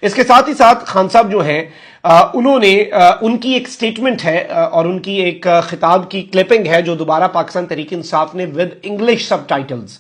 اس کے ساتھ ہی ساتھ خان صاحب جو ہیں انہوں نے ان کی ایک سٹیٹمنٹ ہے اور ان کی ایک خطاب کی کلپنگ ہے جو دوبارہ پاکستان تحریک انصاف نے ود انگلش سب ٹائٹلز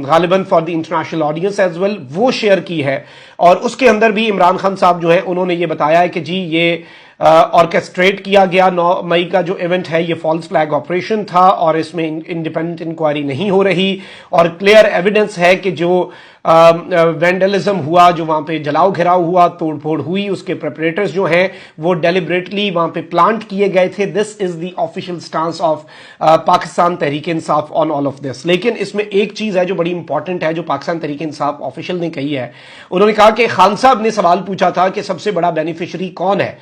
غالباً for the international audience as well وہ شیئر کی ہے، اور اس کے اندر بھی عمران خان صاحب جو ہیں انہوں نے یہ بتایا ہے کہ جی یہ آرکیسٹریٹ کیا گیا 9 مئی کا جو ایونٹ ہے یہ فالس فلیگ آپریشن تھا اور اس میں انڈیپینڈنٹ انکوائری نہیں ہو رہی، اور کلیئر ایویڈنس ہے کہ جو وینڈلزم ہوا، جو وہاں پہ جلاؤ گھراؤ ہوا، توڑ پھوڑ ہوئی، اس کے پریپریٹرز جو ہیں وہ ڈیلیبریٹلی وہاں پہ پلانٹ کیے گئے تھے۔ دس از دی official stance of Pakistan Tehreek انصاف آن آل آف دس۔ لیکن اس میں ایک چیز ہے جو بڑی امپورٹنٹ ہے جو پاکستان تحریک انصاف آفیشیل نے کہی ہے، انہوں نے کہا کہ خان صاحب نے سوال پوچھا تھا کہ سب سے بڑا بینیفیشری کون ہے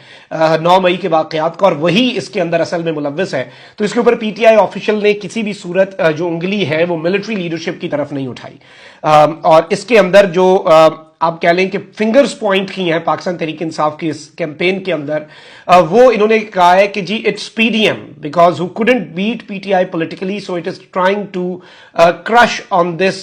9 مئی کے واقعات کا، اور وہی اس کے اندر اصل میں ملوث ہے، تو اس کے اوپر پی ٹی آئی آفیشیل نے کسی بھی صورت جو انگلی ہے وہ ملٹری لیڈرشپ کی طرف نہیں اٹھائی، اور اس کے اندر جو آپ کہہ لیں کہ فنگرز پوائنٹ کی ہیں پاکستان تحریک انصاف کی اس کیمپین کے اندر، وہ انہوں نے کہا ہے کہ جی it's P D M because he couldn't beat P T I politically so it is trying to crush on this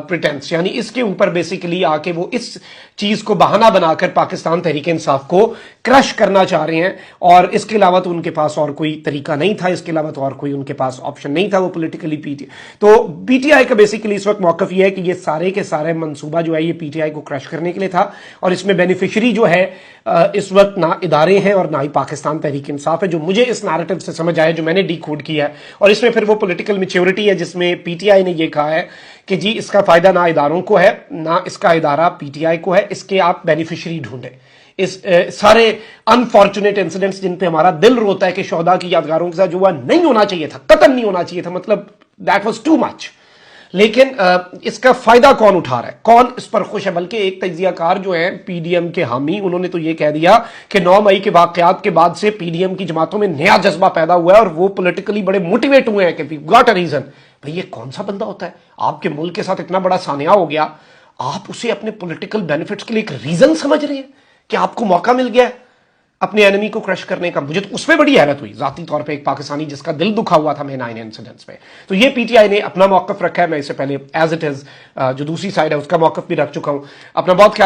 pretense، یعنی اس کے اوپر بیسیکلی آ کے وہ اس چیز کو بہانہ بنا کر پاکستان تحریک انصاف کو کرش کرنا چاہ رہے ہیں، اور اس کے علاوہ تو ان کے پاس اور کوئی طریقہ نہیں تھا، اس کے علاوہ تو اور کوئی ان کے پاس آپشن نہیں تھا، وہ پولیٹیکلی تو پی ٹی آئی کا بیسیکلی اس وقت موقف یہ ہے کہ یہ سارے کے سارے منصوبہ جو ہے یہ پی ٹی آئی کو کرش کرنے کے لیے تھا، اور اس میں بینیفیشری جو ہے اس وقت نہ ادارے ہیں اور نہ ہی پاکستان تحریک انصاف ہے، جو مجھے اس نیریٹو سے سمجھ آیا جو میں نے ڈی کوڈ کیا ہے، اور اس میں پھر وہ پولیٹیکل میچیورٹی ہے جس میں پی ٹی آئی نے یہ کہا ہے کہ جی اس کا فائدہ نہ اداروں کو ہے نہ اس کا ادارہ پی ٹی آئی کو ہے، اس کے آپ بینیفیشری ڈھونڈیں۔ اس سارے انفارچونیٹ انسیڈنٹس جن پہ ہمارا دل روتا ہے کہ شہداء کی یادگاروں کے ساتھ جو ہوا نہیں ہونا چاہیے تھا، قتل نہیں ہونا چاہیے تھا، مطلب دیٹ واز ٹو مچ، لیکن اس کا فائدہ کون اٹھا رہا ہے، کون اس پر خوش ہے؟ بلکہ ایک تجزیہ کار جو ہے پی ڈی ایم کے حامی، انہوں نے تو یہ کہہ دیا کہ 9 مئی کے واقعات کے بعد سے پی ڈی ایم کی جماعتوں میں نیا جذبہ پیدا ہوا ہے اور وہ پولیٹیکلی بڑے موٹیویٹ ہوئے ہیں کہ وی گاٹ اے ریزن۔ بھئی یہ کون سا بندہ ہوتا ہے آپ کے ملک کے ساتھ اتنا بڑا سانحہ ہو گیا، آپ اسے اپنے پولیٹیکل بینیفٹس کے لیے ایک ریزن سمجھ رہے ہیں کہ آپ کو موقع مل گیا ہے اپنے اینمی کو کرش کرنے کا؟ مجھے تو اس میں بڑی حیرت ہوئی ذاتی طور پہ، ایک پاکستانی جس کا دل دکھا ہوا تھا میں 9 انسیڈنٹس میں۔ تو یہ پی ٹی آئی نے اپنا موقف رکھا ہے، میں اس سے پہلے ایز اٹ از جو دوسری سائڈ ہے اس کا موقف بھی رکھ چکا ہوں۔ اپنا بہت خیال